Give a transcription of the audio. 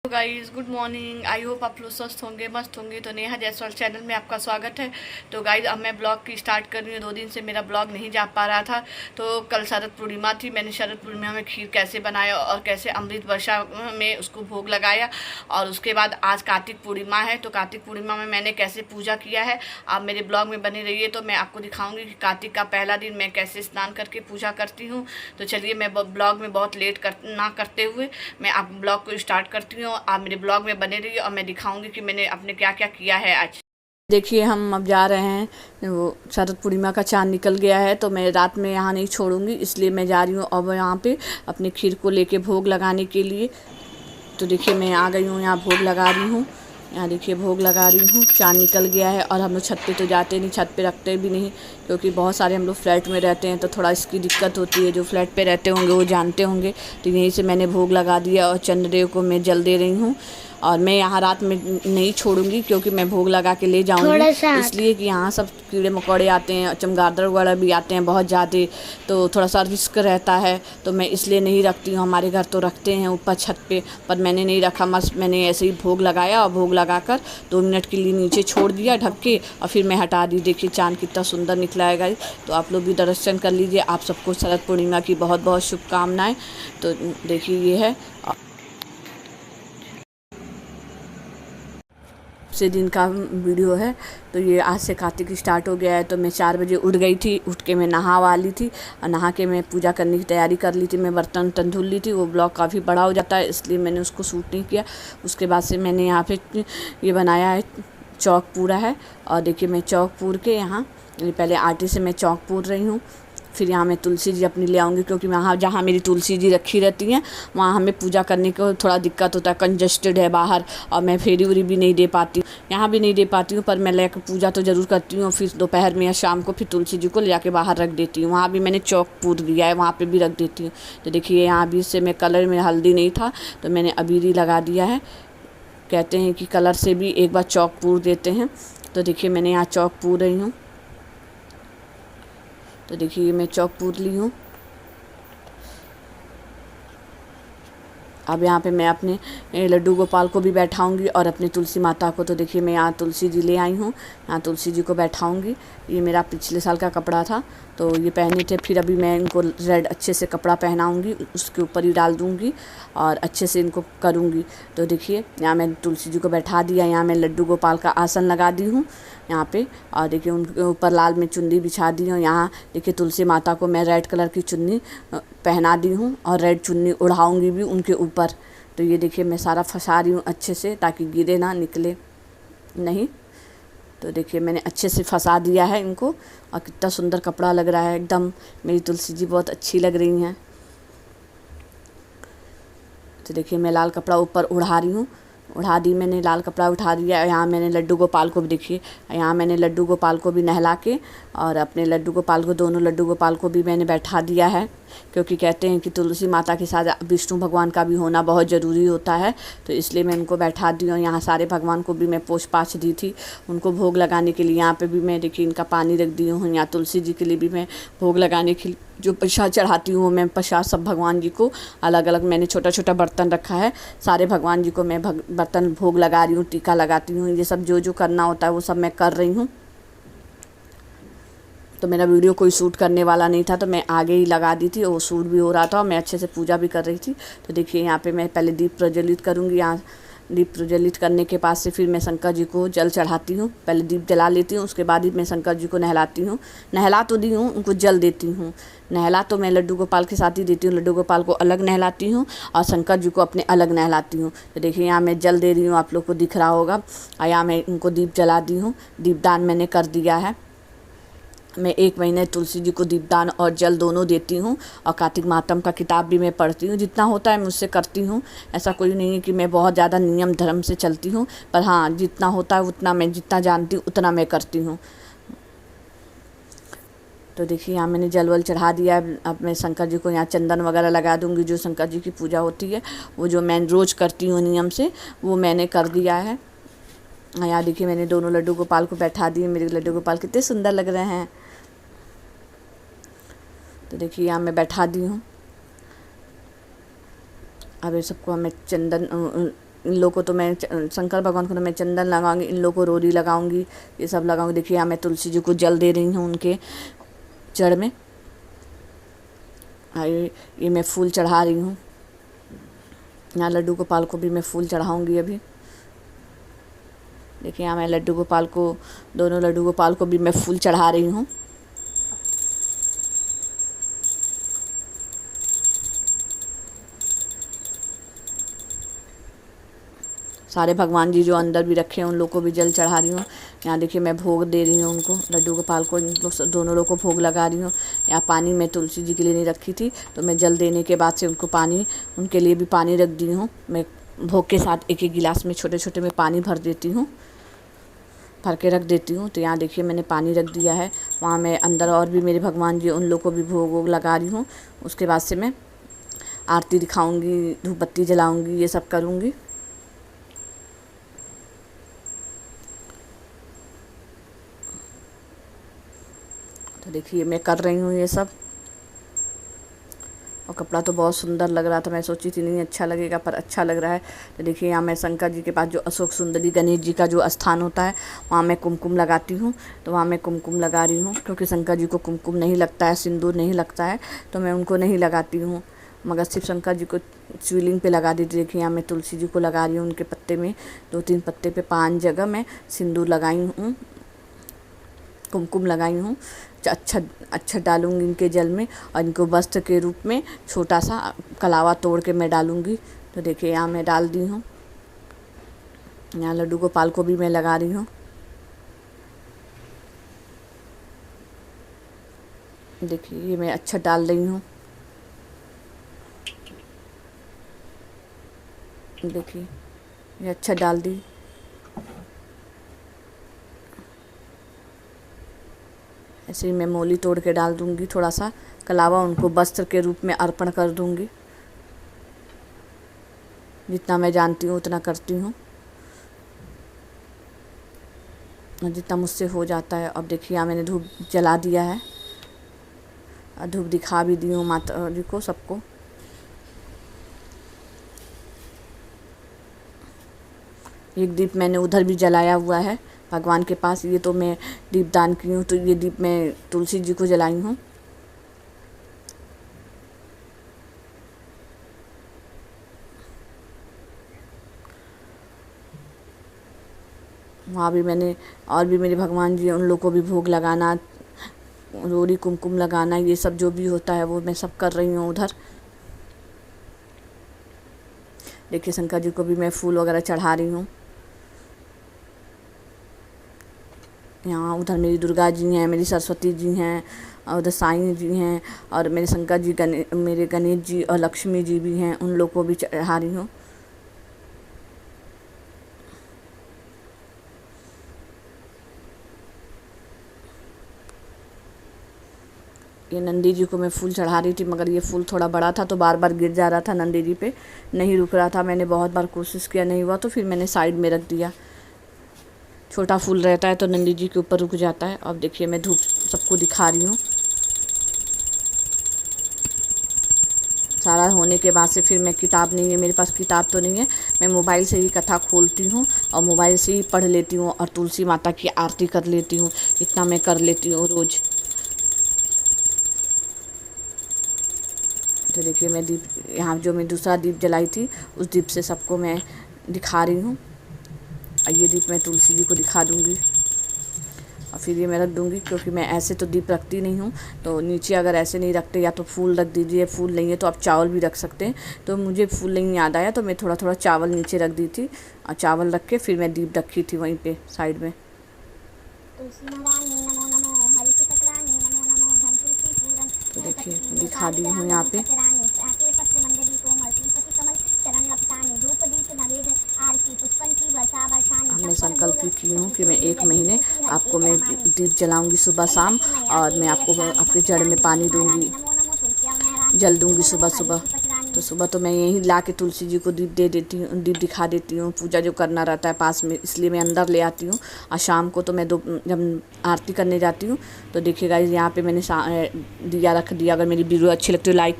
Guys good morning. I hope आप लोग स्वस्थ होंगे, मस्त होंगे। तो नेहा जायसवाल चैनल में आपका स्वागत है। तो गाइस अब मैं ब्लॉग की स्टार्ट कर रही हूँ। 2 दिन से मेरा ब्लॉग नहीं जा पा रहा था। तो कल शरद पूर्णिमा थी। मैंने शरद पूर्णिमा में खीर कैसे बनाया और कैसे अमृत वर्षा में उसको भोग लगाया। और उसके बाद आज कार्तिक पूर्णिमा है। तो कार्तिक पूर्णिमा में मैंने कैसे पूजा किया है आप मेरे ब्लॉग में बने रहिए। तो मैं आपको दिखाऊंगी कि कार्तिक का पहला दिन मैं कैसे स्नान करके पूजा करती हूँ। तो चलिए मैं ब्लॉग में बहुत लेट ना करते हुए मैं आप ब्लॉग को स्टार्ट करती हूँ। आप मेरे ब्लॉग में बने रहिए और मैं दिखाऊंगी कि मैंने अपने क्या क्या किया है आज। देखिए हम अब जा रहे हैं। वो शरद पूर्णिमा का चांद निकल गया है तो मैं रात में यहाँ नहीं छोड़ूंगी, इसलिए मैं जा रही हूँ अब यहाँ पे अपनी खीर को लेके भोग लगाने के लिए। तो देखिए मैं आ गई हूँ, यहाँ भोग लगा रही हूँ। यहाँ देखिए भोग लगा रही हूँ। चांद निकल गया है और हम लोग छत पे तो जाते नहीं, छत पे रखते भी नहीं, क्योंकि बहुत सारे हम लोग फ्लैट में रहते हैं तो थोड़ा इसकी दिक्कत होती है। जो फ्लैट पे रहते होंगे वो जानते होंगे। तो यहीं से मैंने भोग लगा दिया और चंद्रदेव को मैं जल दे रही हूँ। और मैं यहाँ रात में नहीं छोड़ूंगी क्योंकि मैं भोग लगा के ले जाऊंगी, इसलिए कि यहाँ सब कीड़े मकोड़े आते हैं, चमगादड़ वगैरह भी आते हैं बहुत ज़्यादा। तो थोड़ा सा रिस्क रहता है, तो मैं इसलिए नहीं रखती हूँ। हमारे घर तो रखते हैं ऊपर छत पे, पर मैंने नहीं रखा। मस्त मैंने ऐसे ही भोग लगाया और भोग लगाकर 2 मिनट के लिए नीचे छोड़ दिया ढक के और फिर मैं हटा दी। देखिए चाँद कितना सुंदर निकला है गाइस। तो आप लोग भी दर्शन कर लीजिए। आप सबको शरद पूर्णिमा की बहुत बहुत शुभकामनाएँ। तो देखिए ये है से दिन का वीडियो है। तो ये आज से कार्तिक स्टार्ट हो गया है। तो मैं 4 बजे उठ गई थी। उठ के मैं नहा वाली थी और नहा के मैं पूजा करने की तैयारी कर ली थी। मैं बर्तन वर्तन धुल ली थी। वो ब्लॉग काफ़ी बड़ा हो जाता है, इसलिए मैंने उसको शूट नहीं किया। उसके बाद से मैंने यहाँ पे ये बनाया है, चौक पूरा है। और देखिए मैं चौक पूर के यहाँ पहले आटे से मैं चौक पूर रही हूँ। फिर यहाँ मैं तुलसी जी अपनी ले आऊँगी, क्योंकि वहाँ जहाँ मेरी तुलसी जी रखी रहती हैं वहाँ हमें पूजा करने को थोड़ा दिक्कत होता है, कंजस्टेड है बाहर और मैं फेरी उरी भी नहीं दे पाती हूँ, यहाँ भी नहीं दे पाती हूँ। पर मैं लेकर पूजा तो ज़रूर करती हूँ। फिर दोपहर में या शाम को फिर तुलसी जी को ले जाके बाहर रख देती हूँ। वहाँ भी मैंने चौक पूर दिया है, वहाँ पर भी रख देती हूँ। तो देखिए यहाँ भी से मैं कलर में हल्दी नहीं था तो मैंने अबीरी लगा दिया है। कहते हैं कि कलर से भी एक बार चौक पूर देते हैं। तो देखिए मैंने यहाँ चौक पूर रही हूँ। तो देखिए मैं चौक पूर ली हूँ। अब यहाँ पे मैं अपने लड्डू गोपाल को भी बैठाऊंगी और अपनी तुलसी माता को। तो देखिए मैं यहाँ तुलसी जी ले आई हूँ, यहाँ तुलसी जी को बैठाऊंगी। ये मेरा पिछले साल का कपड़ा था तो ये पहने थे। फिर अभी मैं इनको रेड अच्छे से कपड़ा पहनाऊंगी, उसके ऊपर ही डाल दूंगी और अच्छे से इनको करूंगी। तो देखिए यहाँ मैं तुलसी जी को बैठा दिया। यहाँ मैं लड्डू गोपाल का आसन लगा दी हूँ यहाँ पे। और देखिए उनके ऊपर लाल में चुन्नी बिछा दी हूँ। यहाँ देखिए तुलसी माता को मैं रेड कलर की चुन्नी पहना दी हूँ और रेड चुन्नी उड़ाऊँगी भी उनके ऊपर। तो ये देखिए मैं सारा फंसा रही हूँ अच्छे से, ताकि गिरे ना, निकले नहीं। तो देखिए मैंने अच्छे से फंसा दिया है इनको। और कितना सुंदर कपड़ा लग रहा है एकदम। मेरी तुलसी जी बहुत अच्छी लग रही हैं। तो देखिए मैं लाल कपड़ा ऊपर उड़ा रही हूँ, उड़ा दी मैंने, लाल कपड़ा उठा दिया। यहाँ मैंने लड्डू गोपाल को भी देखिए, यहाँ मैंने लड्डू गोपाल को भी नहला के और अपने लड्डू गोपाल को, दोनों लड्डू गोपाल को भी मैंने बैठा दिया है। क्योंकि कहते हैं कि तुलसी माता के साथ विष्णु भगवान का भी होना बहुत ज़रूरी होता है। तो इसलिए मैं उनको बैठा दी हूँ। यहाँ सारे भगवान को भी मैं पोछ पाछ दी थी उनको भोग लगाने के लिए। यहाँ पे भी मैं देखिए इनका पानी रख दी हूँ। यहाँ तुलसी जी के लिए भी मैं भोग लगाने के लिए जो प्रसाद चढ़ाती हूँ, मैं प्रसाद सब भगवान जी को अलग अलग मैंने छोटा छोटा बर्तन रखा है। सारे भगवान जी को मैं बर्तन भोग लगा रही हूँ, टीका लगाती हूँ। ये सब जो जो करना होता है वो सब मैं कर रही हूँ। तो मेरा वीडियो कोई शूट करने वाला नहीं था तो मैं आगे ही लगा दी थी, वो शूट भी हो रहा था और मैं अच्छे से पूजा भी कर रही थी। तो देखिए यहाँ पे मैं पहले दीप प्रज्वलित करूँगी। यहाँ दीप प्रज्वलित करने के बाद से फिर मैं शंकर जी को जल चढ़ाती हूँ। पहले दीप जला लेती हूँ, उसके बाद ही मैं शंकर जी को नहलाती हूँ। नहला तो दी हूँ, उनको जल देती हूँ। नहला तो मैं लड्डू गोपाल के साथ ही देती हूँ। लड्डू गोपाल को अलग नहलाती हूँ और शंकर जी को अपने अलग नहलाती हूँ। तो देखिए यहाँ मैं जल दे रही हूँ, आप लोग को दिख रहा होगा। और यहाँ मैं इनको दीप जला दी हूँ, दीपदान मैंने कर दिया है। मैं 1 महीने तुलसी जी को दीपदान और जल दोनों देती हूँ। और कार्तिक मातम का किताब भी मैं पढ़ती हूँ। जितना होता है मुझसे करती हूँ। ऐसा कोई नहीं है कि मैं बहुत ज़्यादा नियम धर्म से चलती हूँ, पर हाँ जितना होता है उतना मैं, जितना जानती हूँ उतना मैं करती हूँ। तो देखिए यहाँ मैंने जल वल चढ़ा दिया है। अब मैं शंकर जी को यहाँ चंदन वगैरह लगा दूँगी। जो शंकर जी की पूजा होती है वो जो मैं रोज़ करती हूँ नियम से, वो मैंने कर दिया है। यहाँ देखिए मैंने दोनों लड्डू गोपाल को बैठा दिए। मेरे लड्डू गोपाल कितने सुंदर लग रहे हैं। तो देखिए यहाँ मैं बैठा दी हूँ। अब ये सबको मैं चंदन इन लोगों को तो मैं शंकर भगवान को तो मैं चंदन लगाऊंगी, इन लोगों को रोली लगाऊंगी, ये सब लगाऊंगी। देखिए यहाँ मैं तुलसी जी को जल दे रही हूँ उनके जड़ में। ये मैं फूल चढ़ा रही हूँ। यहाँ लड्डू गोपाल को भी मैं फूल चढ़ाऊंगी अभी। देखिए यहाँ मैं लड्डू गोपाल को, दोनों लड्डू गोपाल को भी मैं फूल चढ़ा रही हूँ। सारे भगवान जी जो अंदर भी रखे हैं उन लोग को भी जल चढ़ा रही हूँ। यहाँ देखिए मैं भोग दे रही हूँ उनको, लड्डू गोपाल को, दोनों लोग को भोग लगा रही हूँ। यहाँ पानी मैं तुलसी जी के लिए नहीं रखी थी, तो मैं जल देने के बाद से उनको पानी, उनके लिए भी पानी रख दी हूँ। मैं भोग के साथ एक एक गिलास में छोटे छोटे में पानी भर देती हूँ, भर के रख देती हूँ। तो यहाँ देखिए मैंने पानी रख दिया है। वहाँ मैं अंदर और भी मेरे भगवान जी उन लोग को भी भोग वोग लगा रही हूँ। उसके बाद से मैं आरती दिखाऊँगी, धूप बत्ती जलाऊँगी, ये सब करूँगी। तो देखिए मैं कर रही हूँ ये सब। और कपड़ा तो बहुत सुंदर लग रहा था, मैं सोची थी नहीं अच्छा लगेगा, पर अच्छा लग रहा है। तो देखिए यहाँ मैं शंकर जी के पास जो अशोक सुंदरी गणेश जी का जो स्थान होता है वहाँ मैं कुमकुम लगाती हूँ। तो वहाँ मैं कुमकुम लगा रही हूँ, क्योंकि शंकर जी को कुमकुम नहीं लगता है, सिंदूर नहीं लगता है, तो मैं उनको नहीं लगाती हूँ, मगर सिर्फ शंकर जी को शिवलिंग पे लगा देती। देखिए यहाँ मैं तुलसी जी को लगा रही हूँ, उनके पत्ते में 2-3 पत्ते पे 5 जगह मैं सिंदूर लगाई हूँ, कुमकुम लगाई हूँ। अच्छा डालूँगी इनके जल में, और इनको वस्त्र के रूप में छोटा सा कलावा तोड़ के मैं डालूँगी। तो देखिए यहाँ मैं डाल दी हूँ। यहाँ लड्डू गोपाल को भी मैं लगा रही हूँ। देखिए ये मैं अच्छा डाल रही हूँ। देखिए ये अच्छा डाल दी। ऐसे ही मैं मोली तोड़ के डाल दूँगी, थोड़ा सा कलावा उनको वस्त्र के रूप में अर्पण कर दूँगी। जितना मैं जानती हूँ उतना करती हूँ, जितना मुझसे हो जाता है। अब देखिए यहाँ मैंने धूप जला दिया है, और धूप दिखा भी दी हूँ माता जी को, सबको। एक दीप मैंने उधर भी जलाया हुआ है भगवान के पास, ये तो मैं दीप दान की हूँ, तो ये दीप मैं तुलसी जी को जलाई हूँ। वहाँ भी मैंने, और भी मेरे भगवान जी उन लोग को भी भोग लगाना, रोड़ी कुमकुम लगाना, ये सब जो भी होता है वो मैं सब कर रही हूँ उधर। देखिए शंकर जी को भी मैं फूल वगैरह चढ़ा रही हूँ। यहाँ उधर मेरी दुर्गा जी हैं, मेरी सरस्वती जी हैं, और उधर साईं जी हैं, और मेरे शंकर जी, मेरे गणेश जी और लक्ष्मी जी भी हैं, उन लोग को भी चढ़ा रही हूँ। ये नंदी जी को मैं फूल चढ़ा रही थी, मगर ये फूल थोड़ा बड़ा था तो बार बार गिर जा रहा था, नंदी जी पे नहीं रुक रहा था। मैंने बहुत बार कोशिश किया, नहीं हुआ, तो फिर मैंने साइड में रख दिया। छोटा फूल रहता है तो नंदी जी के ऊपर रुक जाता है। अब देखिए मैं धूप सबको दिखा रही हूँ। सारा होने के बाद से फिर मैं, किताब नहीं है मेरे पास, किताब तो नहीं है, मैं मोबाइल से ही कथा खोलती हूँ और मोबाइल से ही पढ़ लेती हूँ, और तुलसी माता की आरती कर लेती हूँ। इतना मैं कर लेती हूँ रोज़। तो देखिए मैं दीप, यहाँ जो मैं दूसरा दीप जलाई थी उस दीप से सबको मैं दिखा रही हूँ। और ये दीप मैं तुलसी जी को दिखा दूँगी, और फिर ये मैं रख दूँगी, क्योंकि मैं ऐसे तो दीप रखती नहीं हूँ। तो नीचे अगर ऐसे नहीं रखते, या तो फूल रख दीजिए, फूल नहीं है तो आप चावल भी रख सकते हैं। तो मुझे फूल नहीं याद आया, तो मैं थोड़ा थोड़ा चावल नीचे रख दी थी, और चावल रख के फिर मैं दीप रखी थी वहीं पे साइड में। तो देखिए दिखा दी हूँ यहाँ पे। मैं संकल्प भी की हूँ कि मैं 1 महीने आपको मैं दीप जलाऊंगी सुबह शाम, और मैं आपको आपके जड़ में पानी दूंगी, जल दूंगी सुबह सुबह। तो सुबह तो मैं यहीं ला के तुलसी जी को दीप दे देती हूँ, दीप दिखा देती हूँ। पूजा जो करना रहता है पास में, इसलिए मैं अंदर ले आती हूँ। और शाम को तो मैं जब आरती करने जाती हूँ तो देखिएगा यहाँ पे मैंने दिया रख दिया। अगर मेरी वीडियो अच्छी लगती है लाइक करें।